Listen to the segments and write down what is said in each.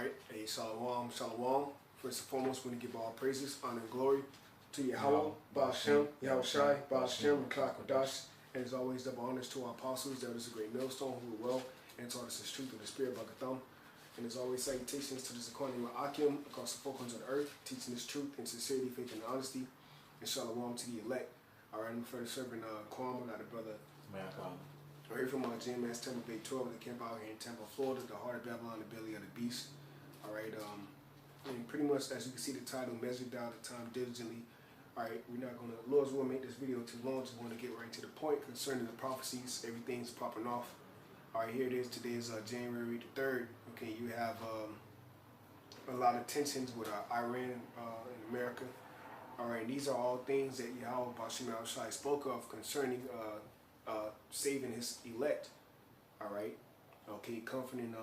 Alright, hey, shalom, shalom. First and foremost, we want to give all praises, honor, and glory to YAHAWAH, BABAL, YAHAWASHI, BABAL, and as always, double honors to our apostles, that is a great millstone who are well, and taught us his truth of the spirit, Bagatham. And as always, salutations to this economy of Akim across the four corners of the earth, teaching this truth in sincerity, faith, and honesty. And shalom to the elect. Alright, I'm further serving Kwame, I got a brother. We're here from GMS Temple Bay 12, the camp out here in Tampa, Florida, the heart of Babylon, the belly of the beast. Alright, and pretty much as you can see the title, measured down the time diligently. Alright, we're not gonna, Lord's will make this video too long, just want to get right to the point concerning the prophecies. Everything's popping off. Alright, here it is. Today is January the 3rd. Okay, you have a lot of tensions with Iran and America. Alright, these are all things that YAHAWAH spoke of concerning saving his elect. Alright, okay, comforting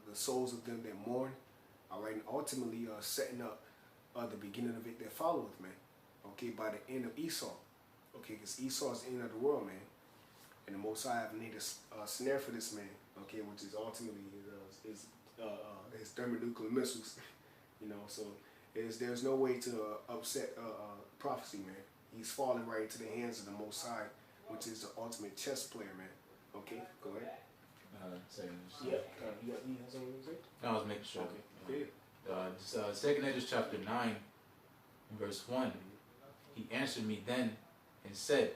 the souls of them that mourn. Alright, and ultimately setting up the beginning of it that followeth, man. Okay, by the end of Esau. Okay, because Esau is the end of the world, man. And the Most High have made a snare for this man, okay, which is ultimately his thermonuclear missiles, you know. So there's no way to upset prophecy, man. He's falling right into the hands of the Most High, which is the ultimate chess player, man. Okay, go ahead. Yeah. You have something to say? No, I was making sure. Okay. Second Edges chapter 9, verse 1. He answered me then and said,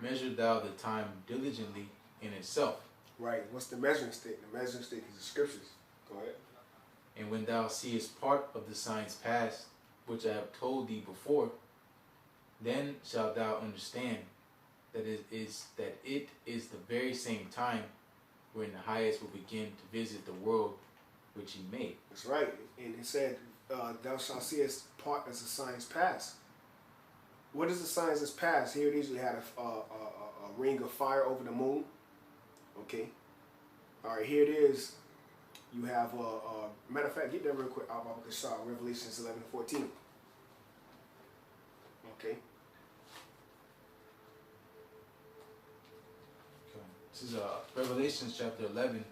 measure thou the time diligently in itself. Right. What's the measuring stick? The measuring stick is the scriptures. Go ahead. And when thou seest part of the signs past, which I have told thee before, then shalt thou understand that it is the very same time when the highest will begin to visit the world which he made. That's right. And it said, thou shalt see as part as the signs past. What is the signs that's past? Here it is. You had a ring of fire over the moon. Okay. All right. Here it is. You have matter of fact, get that real quick. Revelations 11:14. Okay. This is Revelations chapter 11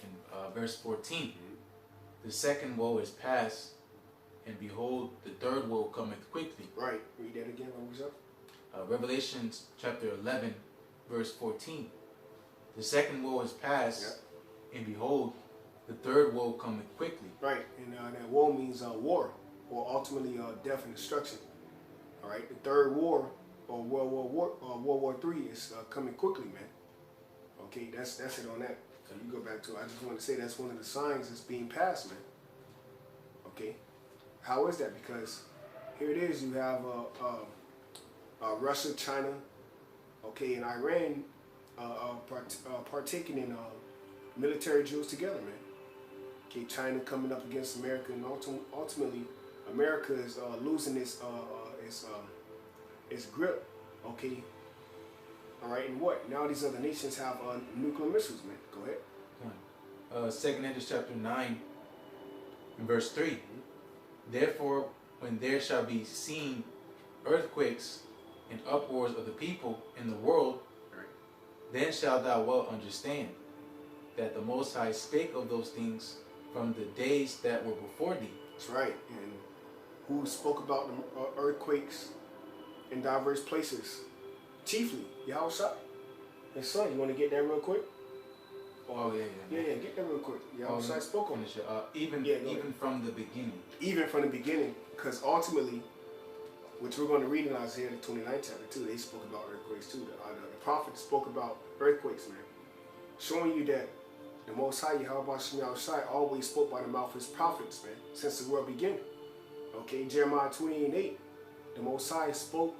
and verse 14. Mm-hmm. The second woe is past, and behold, the third woe cometh quickly. Right. Read that again. What was up? Revelations chapter 11, verse 14. The second woe is past, yep, and behold, the third woe cometh quickly. Right. And that woe means war, or ultimately death and destruction. All right. The third war, or World War III, is coming quickly, man. Okay. That's it on that. So you go back to. I just want to say that's one of the signs that's being passed, man. Okay. How is that? Because here it is. You have Russia, China, okay, and Iran partaking in military drills together, man. Okay, China coming up against America, and ultimately America is losing its grip. Okay. All right, and what? Now these other nations have nuclear missiles, man. Go ahead. Second Edges chapter 9 and verse 3. Therefore, when there shall be seen earthquakes and uproars of the people in the world, right, then shalt thou well understand that the Most High spake of those things from the days that were before thee. That's right. And who spoke about the earthquakes in diverse places? Chiefly, YAHAWASHI. And son, you want to get that real quick? Oh, yeah. Yeah, get that real quick. YAHAWASHI spoke on it. Even from the beginning. Even from the beginning, because ultimately, which we're going to read in Isaiah the 29th chapter too, they spoke about earthquakes too. The prophet spoke about earthquakes, man. Showing you that the Most High, YAHAWASHI, always spoke by the mouth of his prophets, man, since the world began. Okay, Jeremiah 28:8, the Most High spoke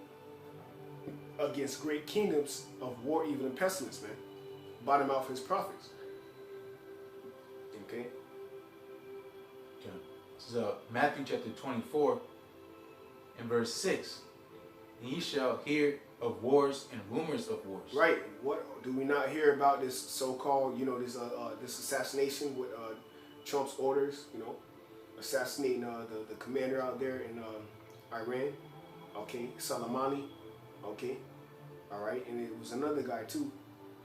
against great kingdoms of war, evil, and pestilence, man, by the mouth of his prophets. Okay. This is Matthew chapter 24 and verse 6. And ye shall hear of wars and rumors of wars. Right. What do we not hear about this so-called, this assassination with Trump's orders, assassinating the commander out there in Iran, okay, Soleimani, okay, all right, and it was another guy too,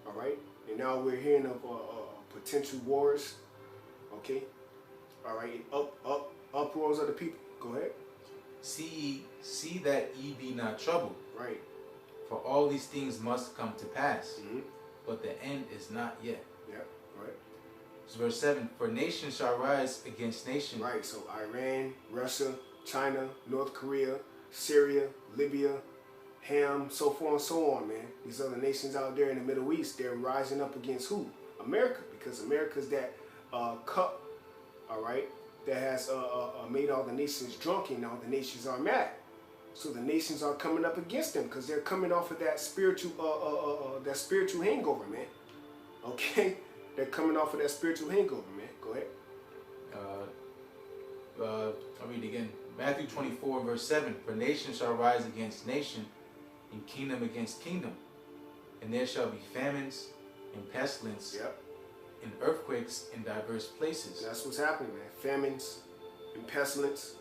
all right, and now we're hearing of potential wars, Okay? Alright, uproars of the people. Go ahead. See that ye be not troubled. Right. For all these things must come to pass, Mm-hmm. but the end is not yet. Yeah, right. So verse 7, for nation shall rise against nation. Right, so Iran, Russia, China, North Korea, Syria, Libya, Ham, so forth and so on, man. These other nations out there in the Middle East, they're rising up against who? America, because America's that cup, all right, that has made all the nations drunk, and all the nations are mad. So the nations are coming up against them because they're coming off of that spiritual hangover, man. Okay, they're coming off of that spiritual hangover, man. Go ahead. I'll read it again. Matthew 24, verse 7. For nation shall rise against nation, and kingdom against kingdom. And there shall be famines and pestilence, Yep. and earthquakes in diverse places. That's what's happening, man. Famines and pestilence.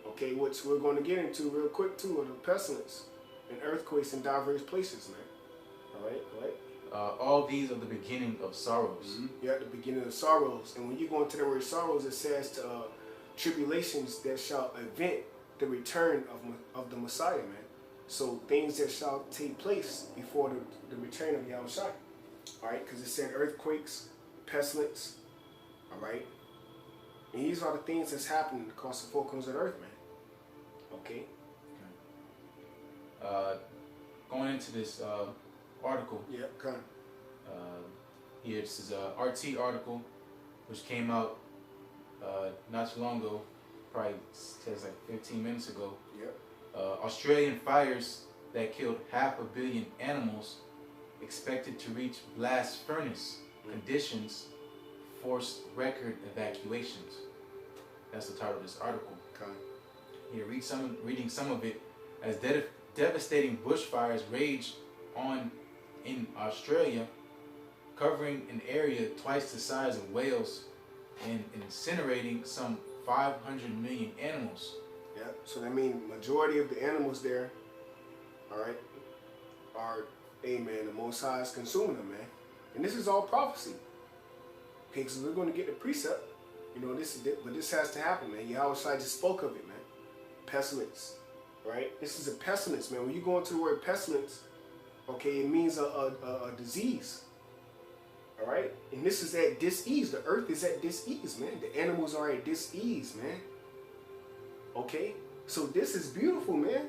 Okay, which we're going to get into real quick too, are the pestilence and earthquakes in diverse places, man. All right, go ahead. All these are the beginning of sorrows. Mm-hmm. You're at the beginning of sorrows. And when you go into the word sorrows, it says to tribulations that shall event the return of the Messiah, man. So things that shall take place before the return of YAHAWASHI. All right, because it said earthquakes, pestilence. All right. And these are the things that's happening across the four corners of the earth, man. Okay. Going into this article. Yeah, kind of. Here, this is a RT article, which came out not too long ago, probably says like 15 minutes ago. Yep. Australian fires that killed 500 million animals expected to reach blast furnace conditions forced record evacuations. That's the title of this article. Okay. Here, reading some of it, as devastating bushfires rage on in Australia, covering an area twice the size of Wales and incinerating some 500 million animals. Yeah. So that means majority of the animals there, all right, are, amen, the Most High is consuming them, man. And this is all prophecy. Okay, so we're going to get the precept. You know, but this has to happen, man. YAHAWASHI just spoke of it, man. Pestilence, right? This is a pestilence, man. When you go into the word pestilence, okay, it means a disease. All right? And this is at dis-ease. The earth is at dis-ease, man. The animals are at dis-ease, man. Okay? So this is beautiful, man.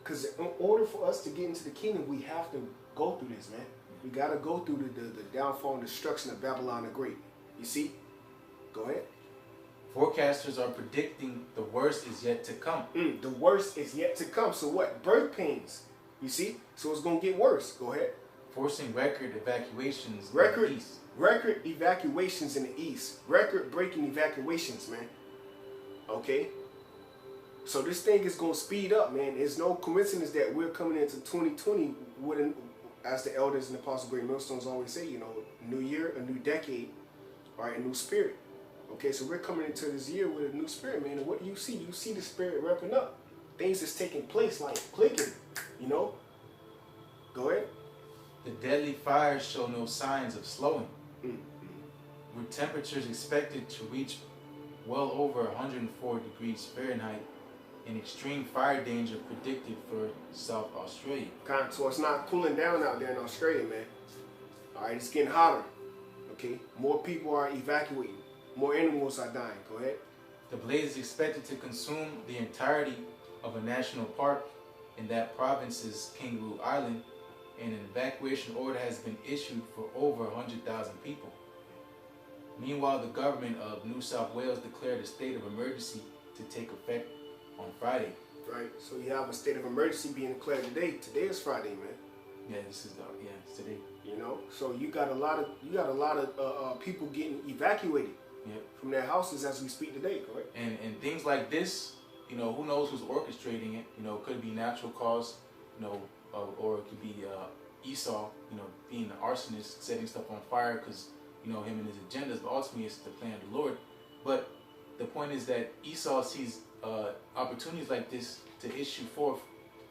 Because in order for us to get into the kingdom, we have to go through this, man. We got to go through the downfall and destruction of Babylon the Great. You see? Go ahead. Forecasters are predicting the worst is yet to come. The worst is yet to come. So what? Birth pains. You see? So it's going to get worse. Go ahead. Forcing record evacuations in Record the east. Record evacuations in the east. Record-breaking evacuations, man. Okay? So this thing is going to speed up, man. It's no coincidence that we're coming into 2020 with, as the elders and the Apostle Great Millstones always say, you know, new year, a new decade, right? A new spirit. Okay, so we're coming into this year with a new spirit, man. And what do you see? You see the spirit ramping up. Things is taking place like clicking, you know? Go ahead. The deadly fires show no signs of slowing. With temperatures expected to reach well over 104 degrees Fahrenheit and extreme fire danger predicted for South Australia. So it's not cooling down out there in Australia, man. All right, it's getting hotter. Okay, more people are evacuating. More animals are dying. Go ahead. The blaze is expected to consume the entirety of a national park in that province's Kangaroo Island, and an evacuation order has been issued for over 100,000 people. Meanwhile, the government of New South Wales declared a state of emergency to take effect on Friday. Right. So you have a state of emergency being declared today. Today is Friday, man. Yeah, it's today. You know, so you got a lot of people getting evacuated from their houses as we speak today, correct? And things like this, you know, who knows who's orchestrating it? You know, it could be natural cause, you know, or it could be Esau, you know, being the arsonist, setting stuff on fire because, you know, him and his agendas. But ultimately, it's the plan of the Lord. But the point is that Esau sees opportunities like this to issue forth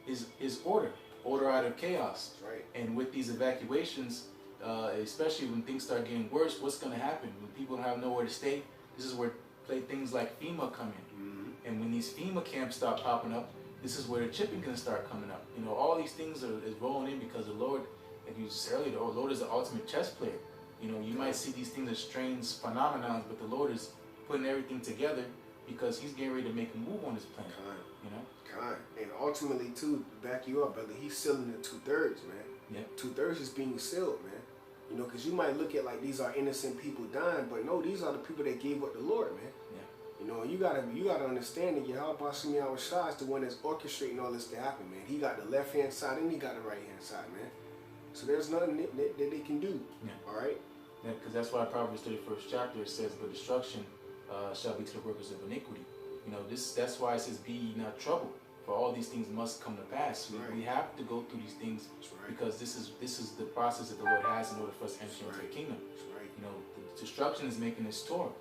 his order out of chaos. Right. And with these evacuations, especially when things start getting worse, what's going to happen? When people don't have nowhere to stay, this is where things like FEMA come in. And when these FEMA camps start popping up, this is where the chipping can start coming up. You know, all these things is rolling in because the Lord, like you said earlier, the Lord is the ultimate chess player. You know, you might see these things as strange phenomenons, but the Lord is putting everything together because He's getting ready to make a move on this planet. You know? God. And ultimately, too, to back you up, brother, He's sealing the 2/3, man. Yeah. 2/3 is being sealed, man. You know, because you might look at like these are innocent people dying, but no, these are the people that gave up the Lord, man. Yeah. You know, you gotta understand that YAHAWASHI is the one that's orchestrating all this to happen, man. He got the left hand side and He got the right hand side, man. So there's nothing that they can do. Yeah. All right. Yeah, because that's why Proverbs 31st chapter it says, "But destruction shall be to the workers of iniquity." You know, that's why it says, "Be ye not troubled, for all these things must come to pass." We have to go through these things because this is the process that the Lord has in order for us to enter into the kingdom. You know, the destruction is making its tour.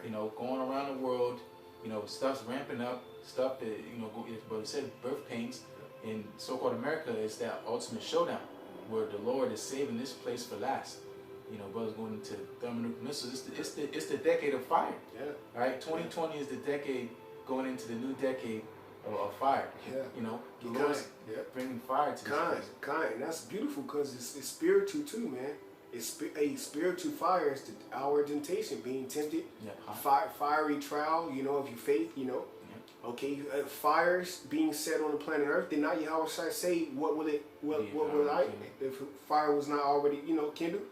You know, going around the world. You know, stuff's ramping up. Stuff that, you know, but it said birth pains in so-called America is that ultimate showdown where the Lord is saving this place for last. You know, brothers going into thermonuclear missiles. It's the decade of fire. Yeah. Right. 2020 is the decade going into the new decade of fire. Yeah. You know, the Lord's bringing fire to this place. And that's beautiful because it's spiritual too, man. It's a spiritual fire is our temptation, being tempted. Yeah. Fiery trial. You know, if you faith. You know. Yeah. Okay. Fires being set on the planet Earth. Did not YAHAWASHI say what will I if fire was not already kindled?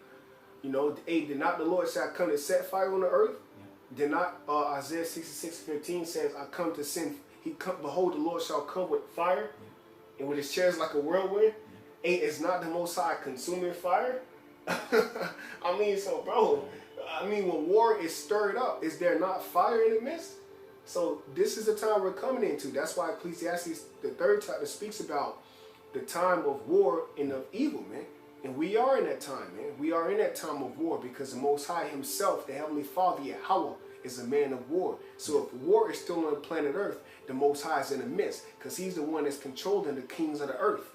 You know, did not the Lord say I come to set fire on the earth? Yeah. Did not Isaiah 66:15 says I come to send. Behold, the Lord shall come with fire, and with His chairs like a whirlwind. Yeah. Is not the Most High consuming fire? I mean, so bro, when war is stirred up, is there not fire in the midst? So this is the time we're coming into. That's why Ecclesiastes, the 3rd chapter, speaks about the time of war and of evil, man. And we are in that time, man. We are in that time of war because the Most High Himself, the Heavenly Father, YAHAWAH, is a man of war. So if war is still on planet Earth, the Most High is in the midst because He's the one that's controlling the kings of the earth.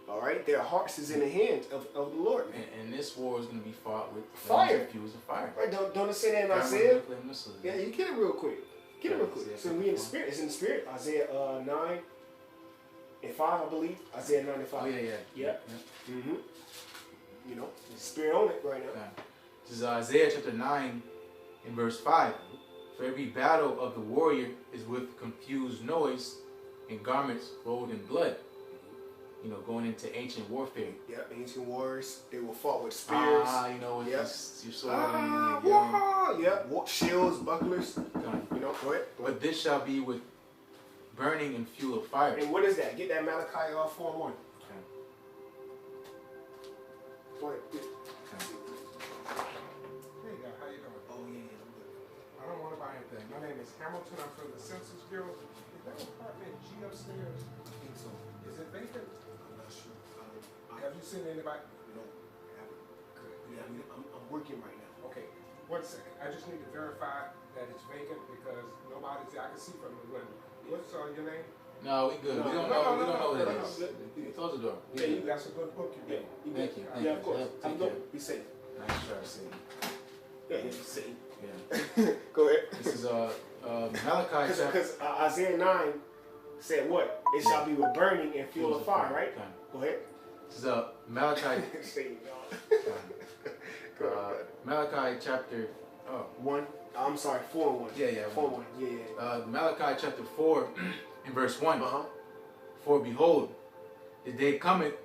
All right? Their hearts is in the hands of the Lord, man. And this war is going to be fought with fire. Fuse of fire. Right? Don't it say that in Isaiah? Yeah, you get it real quick. Get it real quick. So me in the spirit. It's in the spirit. Isaiah 9. And 5, I believe. Isaiah 9 and 5. Oh, yeah. Mm-hmm. You know, the spirit on it right now. Yeah. This is Isaiah chapter 9 in verse 5. For every battle of the warrior is with confused noise and garments rolled in blood. You know, going into ancient warfare. Yeah, ancient wars. They will fought with spears. You know, with your sword and shields, bucklers. You know, go ahead. But this shall be with burning and fuel of fire. And what is that? Get that Malachi 4:1. Okay. Go ahead. Hey guys, how you doing? Oh yeah, I'm good. I don't want to buy anything. My name is Hamilton. I'm from the Census Bureau. Is that apartment G upstairs? I think so. Is it vacant? I'm not sure. Have you seen anybody? No, I haven't. Good. Yeah, I'm working right now. Okay, 1 second. I just need to verify that it's vacant because nobody's there. I can see from the window. What's your name? No, we good. We don't know what it is. Close the door. Yeah, that's a good book you read. Thank you. Yeah, of course. Be safe. Nice try, see. Yeah, be safe. Yeah. Go ahead. This is Malachi. Because Isaiah 9 said what? It shall be with burning and fuel of fire, right? Go ahead. This is Malachi. Malachi chapter 1. I'm sorry, 4:1. Yeah. 4:1. Yeah. Malachi chapter 4 in verse 1. For behold, the day cometh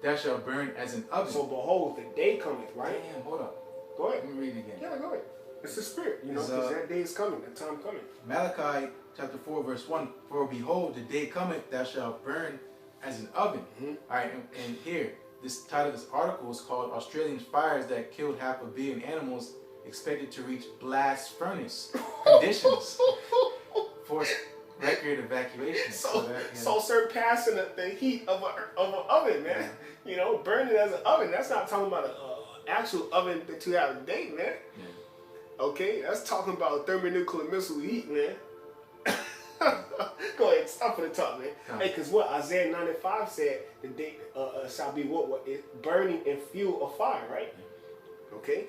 that shall burn as an oven. So behold, the day cometh, right? Damn, hold up. Go ahead. Let me read it again. Yeah, go ahead. It's the spirit, you know, because that day is coming, that time coming. Malachi chapter 4 verse 1. For behold, the day cometh that shall burn as an oven. All right, and here, this title of this article is called Australian Fires That Killed 500 million Animals Expected to Reach Blast Furnace Conditions. Forced record evacuation. So surpassing the heat of an oven, man. Yeah. You know, burning as an oven. That's not talking about an actual oven that you have today, man. Yeah. Okay, that's talking about thermonuclear missile heat, man. Go ahead, stop for the top, man. Hey, because what Isaiah 95 said, the day shall be what? Burning and fuel of fire, right? Okay.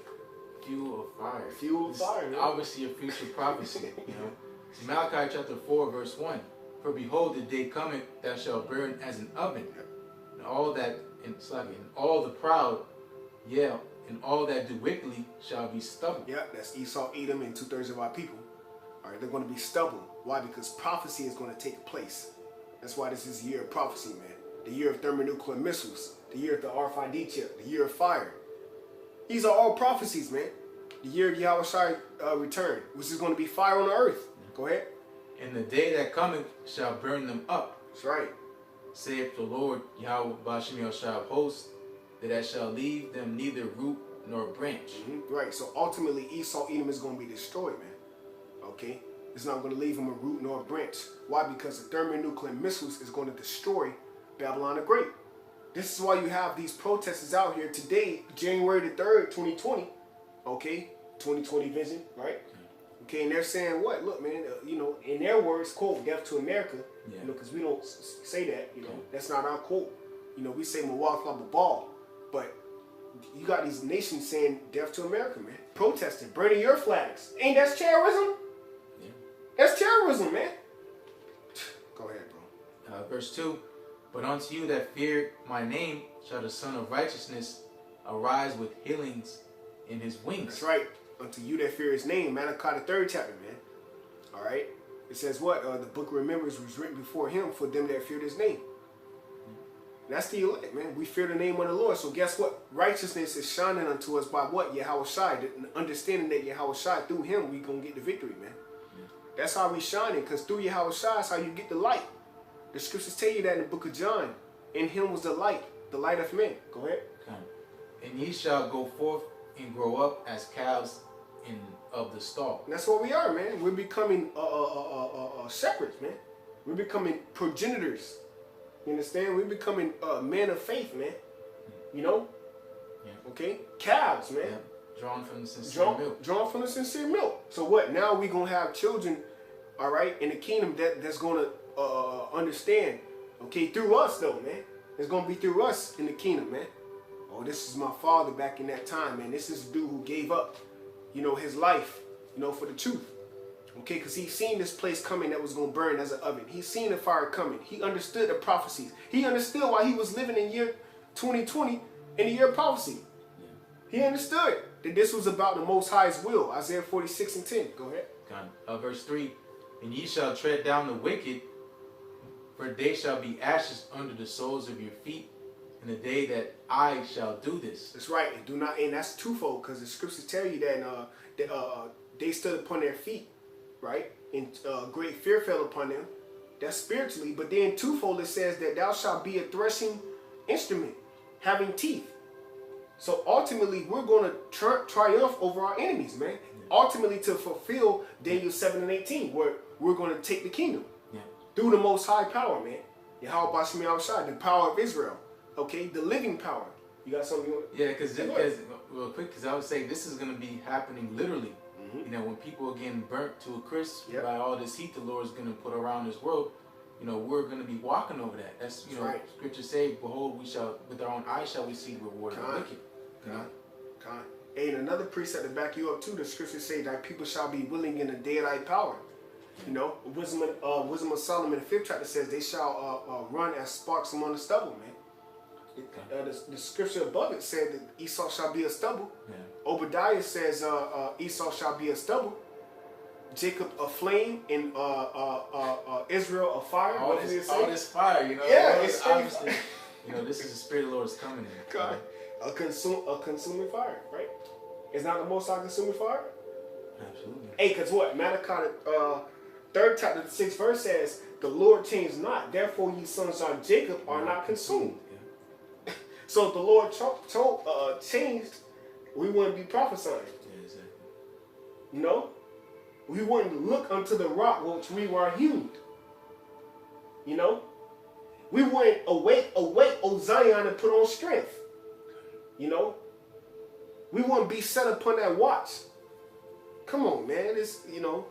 Fuel of fire. Fuel of fire, man. Obviously a future prophecy, you know. See, Malachi chapter 4, verse 1. For behold, the day cometh that shall burn as an oven, and all that, and all the proud, yeah, and all that do wickedly shall be stubble. Yeah, that's Esau, Edom, and 2/3 of our people. All right, they're going to be stubble. Why? Because prophecy is going to take place. That's why this is the year of prophecy, man. The year of thermonuclear missiles. The year of the RFID chip. The year of fire. These are all prophecies, man. The year of YAHAWASHI return, which is going to be fire on the earth. Go ahead. And the day that cometh shall burn them up. That's right. Saith the Lord, Yahweh Bashim shall host, that I shall leave them neither root nor branch. Right. So ultimately, Esau, Edom is going to be destroyed, man. Okay. It's not going to leave them a root nor a branch. Why? Because the thermonuclear missiles is going to destroy Babylon the Great. This is why you have these protesters out here today, January the 3rd, 2020. Okay. 2020 vision, right? Okay, and they're saying what? Look, man, you know, in their words, quote, death to America, you know, because we don't say that, you know, that's not our quote. You know, we say BABAL, but you got these nations saying death to America, man. Protesting, burning your flags. Ain't that terrorism? Yeah. That's terrorism, man. Go ahead, bro. Verse 2, but unto you that fear my name shall the Son of Righteousness arise with healings in his wings. That's right. Unto you that fear his name, Malachi the 3rd chapter, man. All right. It says what? The book of remembrance was written before him for them that feared his name. And that's the elect, man. We fear the name of the Lord. So guess what? Righteousness is shining unto us by what? YAHAWASHI. The understanding that YAHAWASHI, through him, we going to get the victory, man. That's how we shining, because through YAHAWASHI is how you get the light. The scriptures tell you that in the book of John. In him was the light of men. Go ahead. And ye shall go forth and grow up as calves of the stall. And that's what we are, man. We're becoming shepherds, man. We're becoming progenitors. You understand? We're becoming men of faith, man. You know? Yeah. Okay? Calves, man. Yeah. Drawn from the sincere milk. Drawn from the sincere milk. So what? Now we're going to have children, all right, in the kingdom that's going to understand. Okay? Through us, though, man. It's going to be through us in the kingdom, man. Oh, this is my father back in that time, man. This is the dude who gave up, you know, his life, you know, for the truth. Okay, because he seen this place coming that was going to burn as an oven. He seen the fire coming. He understood the prophecies. He understood why he was living in year 2020 in the year of prophecy. Yeah. He understood that this was about the Most High's will. Isaiah 46:10. Go ahead. Verse 3, and ye shall tread down the wicked, for they shall be ashes under the soles of your feet, in the day that I shall do this. That's right. And do not, and that's twofold, because the scriptures tell you that they stood upon their feet, right? And great fear fell upon them. That's spiritually. But then twofold, it says that thou shalt be a threshing instrument, having teeth. So ultimately, we're going to triumph over our enemies, man. Ultimately, to fulfill Daniel 7 and 18, where we're going to take the kingdom through the Most High power, man. Yahweh Bashim Yahushai, the power of Israel. Okay, the living power. You got something you want? Yeah, because real quick, because I would say this is going to be happening literally. You know, when people are getting burnt to a crisp by all this heat the Lord is going to put around this world, you know, we're going to be walking over that. That's, you know, right. Scripture say, behold, we shall, with our own eyes shall we see the reward of the wicked. Hey, and another precept to back you up too, the scriptures say that people shall be willing in the day of thy power. You know, Wisdom of Solomon, the 5th chapter says they shall run as sparks among the stubble, man. The scripture above it said that Esau shall be a stubble. Obadiah says Esau shall be a stubble. Jacob a flame, and Israel a fire. All this fire, you know. Yeah, it's obviously. You know, this is the Spirit of the Lord is coming in. God, a consuming fire, right? Is not the Most High consuming fire? Absolutely. Hey, because what? Malachi 3rd chapter, the 6th verse says, the Lord changed not, therefore ye sons of Jacob are not consumed. So if the Lord changed, we wouldn't be prophesying. Yeah, exactly. You know? We wouldn't look unto the rock which we were hewn. You know? We wouldn't awake, O Zion, and put on strength. You know? We wouldn't be set upon that watch. Come on, man. It's, you know,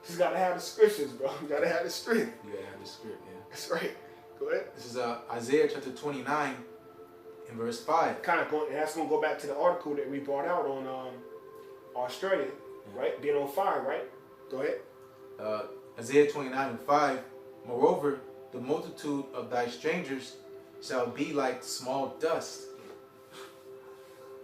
just got to have the scriptures, bro. You got to have the strength. You got to have the script, yeah. That's right. Go ahead. This is Isaiah chapter 29 and verse 5. Kind of going, and that's going to go back to the article that we brought out Australia, right? Being on fire, right? Go ahead. Isaiah 29:5. Moreover, the multitude of thy strangers shall be like small dust,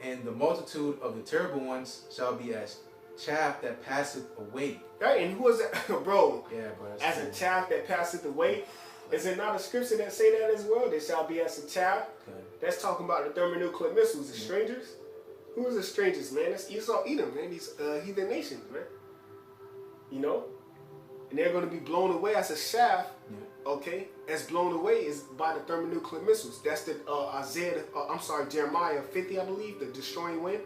and the multitude of the terrible ones shall be as chaff that passeth away. Right, and who is that, bro? Yeah, bro. As a chaff that passeth away. Is there not a scripture that say that as well? They shall be as a chaff. Okay. That's talking about the thermonuclear missiles. The strangers. Who is the strangers, man? That's Esau, Edom, man. These heathen nations, man. You know, and they're going to be blown away as a shaft. Okay, as blown away is by the thermonuclear missiles. That's the Jeremiah 50, I believe, the destroying wind.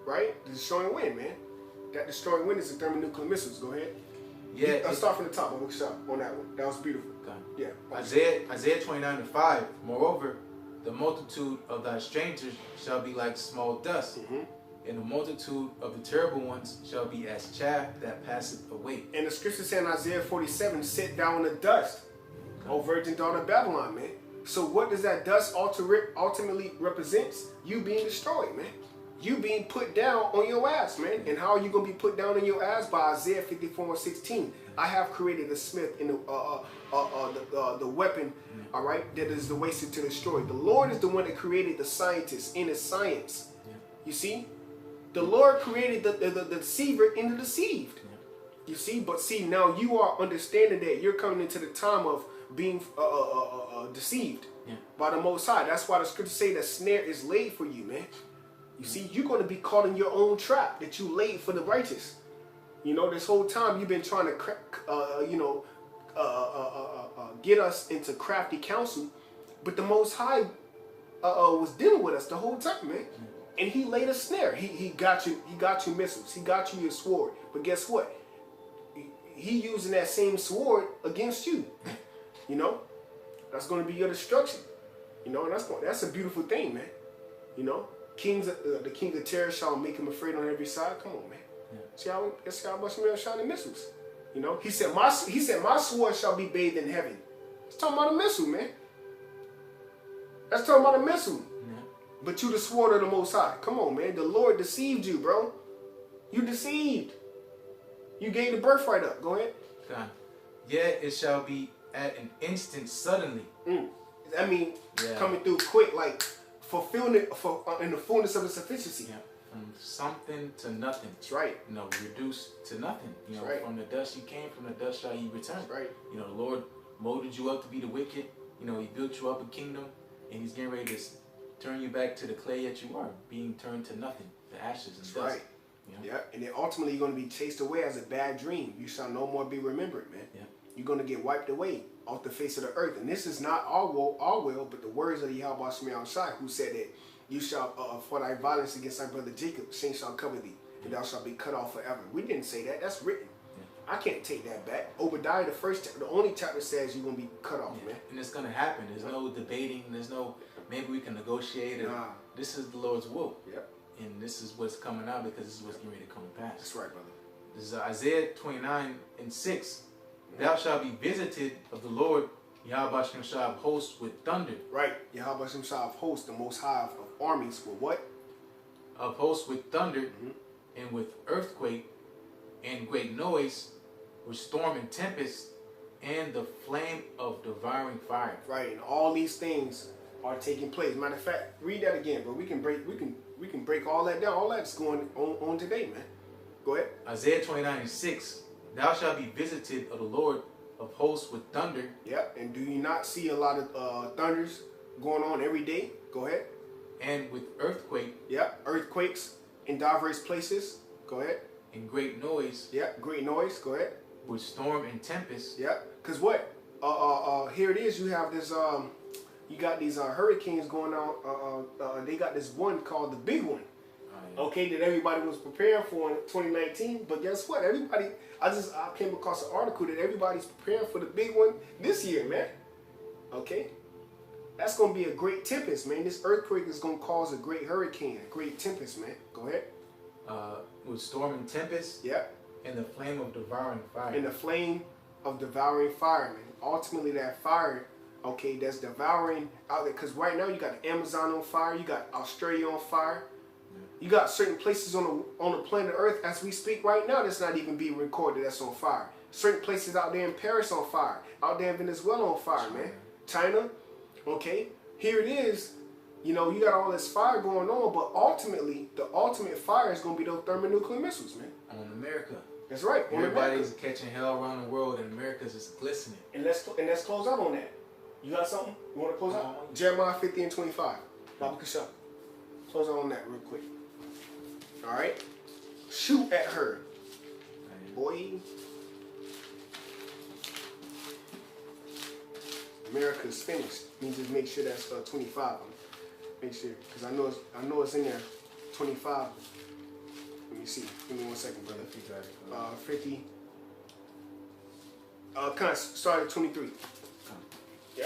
Right? The destroying wind, man. That destroying wind is the thermonuclear missiles. Go ahead. Yeah. Let's start from the top. We'll stop on that one. That was beautiful. Okay. Yeah. Isaiah 29:5. Moreover, the multitude of thy strangers shall be like small dust, and the multitude of the terrible ones shall be as chaff that passeth away. And the scripture said in Isaiah 47, sit down in the dust, O virgin daughter of Babylon, man. So what does that dust ultimately represents? You being destroyed, man. You being put down on your ass, man. And how are you going to be put down on your ass? By Isaiah 54:16. I have created a smith in the weapon, all right, that is the wasted to destroy. The Lord is the one that created the scientists in his science. You see? The Lord created the deceiver in the deceived. You see? But see, now you are understanding that you're coming into the time of being deceived by the Most High. That's why the scriptures say that snare is laid for you, man. You see, you're going to be caught in your own trap that you laid for the righteous. You know, this whole time you've been trying to, get us into crafty counsel, but the Most High was dealing with us the whole time, man. And he laid a snare. He got you missiles. He got you your sword. But guess what? He using that same sword against you. You know, that's going to be your destruction. You know, and that's a beautiful thing, man. You know, the king of terror shall make him afraid on every side. Come on, man. See how shining missiles. You know, he said my sword shall be bathed in heaven. It's talking about a missile, man. That's talking about a missile. But you the sword of the Most High. Come on, man. The Lord deceived you, bro. You deceived. You gave the birthright up. Go ahead. God. Yeah, it shall be at an instant suddenly. I mean, coming through quick, like fulfilling it in the fullness of its sufficiency. Yeah. From something to nothing. That's right. You know, reduced to nothing. You know, right. From the dust you came, from the dust shall you return. That's right. You know, the Lord molded you up to be the wicked. You know, he built you up a kingdom, and he's getting ready to turn you back to the clay that you are, being turned to nothing, the ashes and That's dust. right. You know? Yeah, and then ultimately you're going to be chased away as a bad dream. You shall no more be remembered, man. Yeah. You're going to get wiped away off the face of the earth. And this is not our will, but the words of the YAHAWASHI, who said that you shall, for thy violence against thy brother Jacob, sin shall cover thee, and thou shalt be cut off forever. We didn't say that. That's written. I can't take that back. Obadiah, the only chapter says you're going to be cut off, man. And it's going to happen. There's no debating. There's no, maybe we can negotiate. This is the Lord's will. Yep. And this is what's coming out because this is what's getting ready to come to pass. That's right, brother. This is Isaiah 29:6. Thou shalt be visited of the Lord, YAHAWASHI of hosts with thunder. Right. YAHAWASHI of hosts, the Most High of armies, with what? Of hosts with thunder, and with earthquake, and great noise, with storm and tempest, and the flame of devouring fire. Right, and all these things are taking place. Matter of fact, read that again, bro. We can break all that down. All that's going on today, man. Go ahead. Isaiah 29:6. Thou shalt be visited of the Lord of hosts with thunder. Yep. And do you not see a lot of thunders going on every day? Go ahead. And with earthquake. Yep. Earthquakes in diverse places. Go ahead. And great noise. Yep. Great noise. Go ahead. With storm and tempest. Yep. Cause what? Here it is. You have this. You got these hurricanes going on. They got this one called the big one. Okay, that everybody was preparing for in 2019, but guess what? I came across an article that everybody's preparing for the big one this year, man. Okay, that's gonna be a great tempest, man. This earthquake is gonna cause a great hurricane, a great tempest, man. Go ahead. With storm and tempest. Yep. And the flame of devouring fire. And the flame of devouring fire, man. Ultimately, that fire, okay, that's devouring out there. Cause right now you got the Amazon on fire, you got Australia on fire. You got certain places on the planet Earth as we speak right now that's not even being recorded that's on fire. Certain places out there in Paris on fire. Out there in Venezuela on fire, man. China, okay? Here it is. You know, you got all this fire going on, but ultimately, the ultimate fire is going to be those thermonuclear missiles, man. On America. That's right. Everybody's catching hell around the world, and America's just glistening. And let's close out on that. You got something? You want to close out? Jeremiah 50 and 25. Baba Kasha. Close out on that real quick. All right? Shoot at her. Boy. America's finished. You need to make sure that's 25. Make sure, because I know it's in there. 25. Let me see. Give me 1 second, brother. 50. Kind of start at 23. Yeah.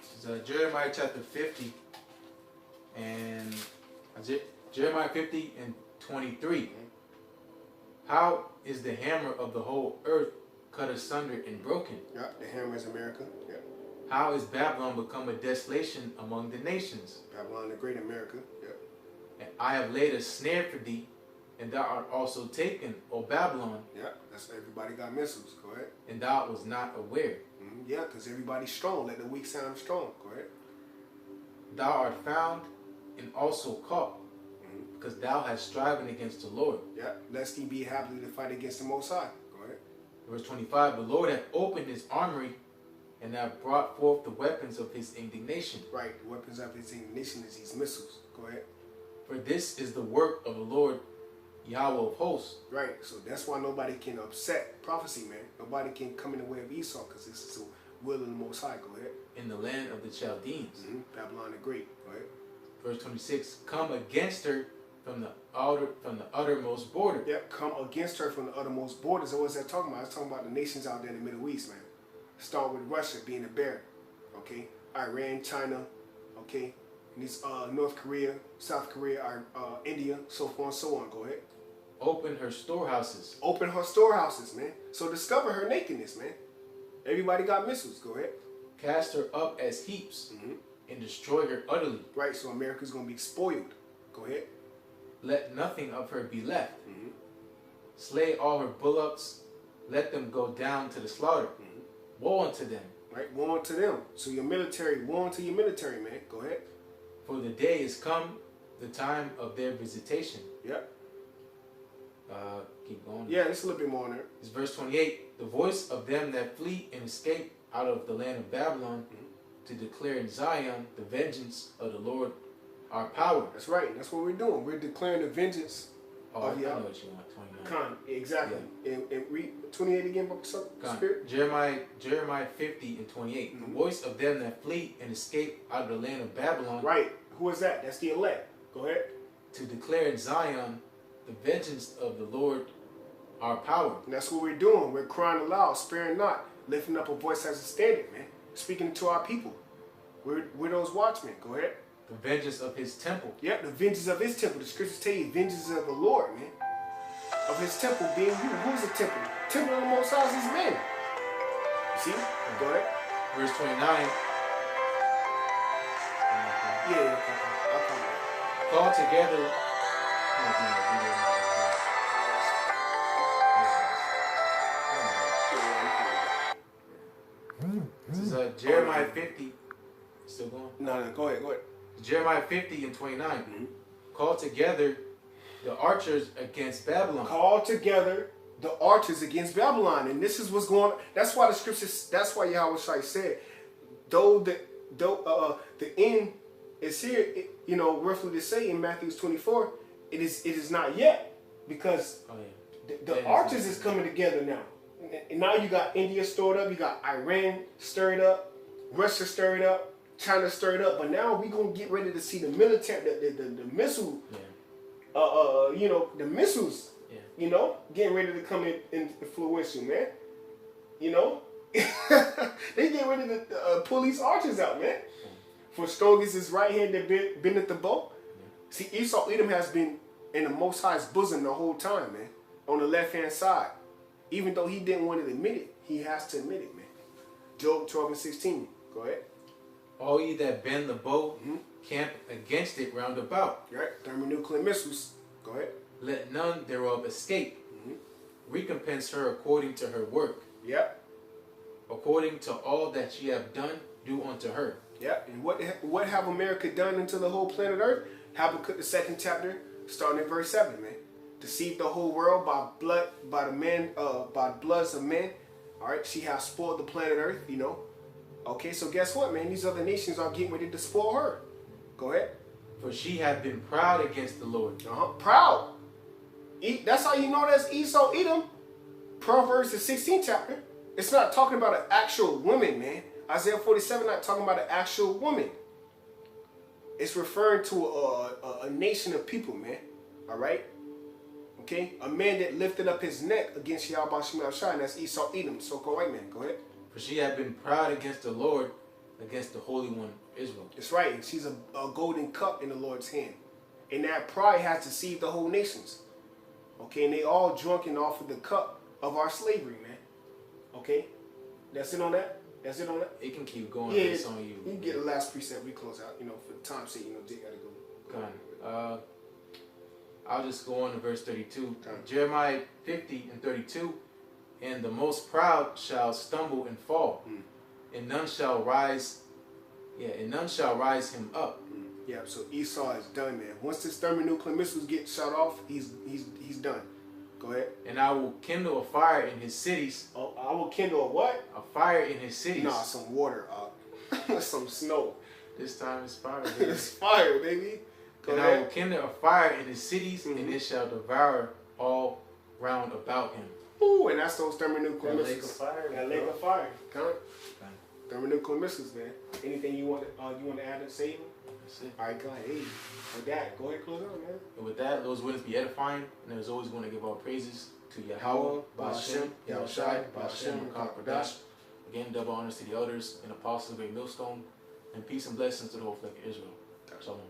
This is Jeremiah chapter 50 and Jeremiah 50 and 23. How is the hammer of the whole earth cut asunder and broken? Yeah, the hammer is America. Yeah. How is Babylon become a desolation among the nations? Babylon, the great America. Yeah. And I have laid a snare for thee, and thou art also taken, O Babylon. Yeah, that's everybody got missiles. Go ahead. And thou was not aware. Yeah, because everybody's strong. Let the weak sound strong. Go ahead. Thou art found and also caught, because thou hast striven against the Lord. Yeah, lest he be happy to fight against the Most High. Go ahead. Verse 25, the Lord hath opened his armory, and hath brought forth the weapons of his indignation. Right, the weapons of his indignation is these missiles. Go ahead. For this is the work of the Lord, Yahweh of hosts. Right, so that's why nobody can upset prophecy, man. Nobody can come in the way of Esau, because this is the will of the Most High. Go ahead. In the land of the Chaldeans. Babylon the Great. Go ahead. Verse 26, come against her from the uttermost border. Yep, come against her from the uttermost borders. So what's that talking about? It's talking about the nations out there in the Middle East, man. Start with Russia being a bear, okay? Iran, China, okay? And these North Korea, South Korea, India, so forth and so on. Go ahead. Open her storehouses. Open her storehouses, man. So discover her nakedness, man. Everybody got missiles. Go ahead. Cast her up as heaps and destroy her utterly. Right, so America's going to be spoiled. Go ahead. Let nothing of her be left. Slay all her bullocks. Let them go down to the slaughter. Woe unto them. Right, woe unto them. So your military, woe unto your military, man. Go ahead. For the day is come, the time of their visitation. Yep. Keep going. Yeah, it's a little bit more on there. It's verse 28. The voice of them that flee and escape out of the land of Babylon to declare in Zion the vengeance of the Lord our power. That's right. That's what we're doing. We're declaring the vengeance of I know Yahweh. what you want. 29. Exactly. Yeah. And read 28 again, Spirit. Jeremiah 50 and 28. The voice of them that flee and escape out of the land of Babylon. Right. Who is that? That's the elect. Go ahead. To declare in Zion the vengeance of the Lord our power. And that's what we're doing. We're crying aloud, sparing not, lifting up a voice as a standard, man. Speaking to our people. We're those watchmen. Go ahead. The vengeance of his temple. Yep, the vengeance of his temple. The scriptures tell you vengeance of the Lord, man. Of his temple being you. Who's the temple? Temple of the Most High is his men. See? Go ahead. Verse 29. Yeah, I'll come back. Call together. This is Jeremiah 50. Still going? No, go ahead. Jeremiah 50 and 29. Call together the archers against Babylon. Call together the archers against Babylon. And this is what's going on. That's why the scriptures, that's why YAHAWASHI said, though the end is here, roughly to say in Matthew 24, it is not yet. Because the archers is coming together now. And now you got India stirred up, you got Iran stirred up, Russia stirred up, China stirred up. But now we're going to get ready to see the military, the missile, the missiles, getting ready to come in fruition, man. They get ready to pull these archers out, man. For strongest is right hand that been at the bow. See, Esau Edom has been in the Most High's bosom the whole time, man. On the left-hand side. Even though he didn't want to admit it, he has to admit it, man. Job 12 and 16. Go ahead. All ye that bend the bow camp against it round about. Right? Thermonuclear missiles. Go ahead. Let none thereof escape. Mm-hmm. Recompense her according to her work. Yep. According to all that she have done, do unto her. Yep. And what have America done unto the whole planet Earth? Habakkuk the 2nd chapter, starting at verse 7, man. Deceived the whole world by bloods of men. All right, she has spoiled the planet Earth, you know. Okay, so guess what, man? These other nations are getting ready to spoil her. Go ahead. For she hath been proud against the Lord. Proud. That's how you know that's Esau, Edom. Proverbs the 16th chapter. It's not talking about an actual woman, man. Isaiah 47 not talking about an actual woman. It's referring to a nation of people, man. All right? Okay? A man that lifted up his neck against YAHAWASHI, and that's Esau, Edom. So go right, man. Go ahead. For she hath been proud against the Lord, against the Holy One of Israel. That's right. She's a golden cup in the Lord's hand. And that pride has deceived the whole nations. Okay? And they all drunken off of the cup of our slavery, man. Okay? That's it on that? That's it on that? It can keep going. Yeah, It's on you. You can get the last precept. We close out. You know, for time's sake, you know, Jay got to go. I'll just go on to verse 32. Okay. Jeremiah 50 and 32. And the most proud shall stumble and fall, and none shall rise. Yeah, and none shall rise him up. Yeah, so Esau is done, man. Once this thermonuclear missiles get shot off, he's done. Go ahead. And I will kindle a fire in his cities. Oh, I will kindle a what? A fire in his cities. Nah, some water, some snow. This time it's fire, baby. It's fire, baby. Go and ahead. I will kindle a fire in his cities, and it shall devour all round about him. Ooh, and that's those thermonuclear missiles. Lake of fire. That lake of fire. Come on. Thermonuclear missiles, man. Anything you want to add to say? That's it. All right, go ahead. Hey, with that, go ahead, close out, man. And with that, those words be edifying, and there's always going to give our praises to YAHAWAH, BASHAM, YAHAWASHI, BASHAM, Kodash. Again, double honors to the elders and apostles of Great Millstone, and peace and blessings to the whole flock of Israel. Shalom.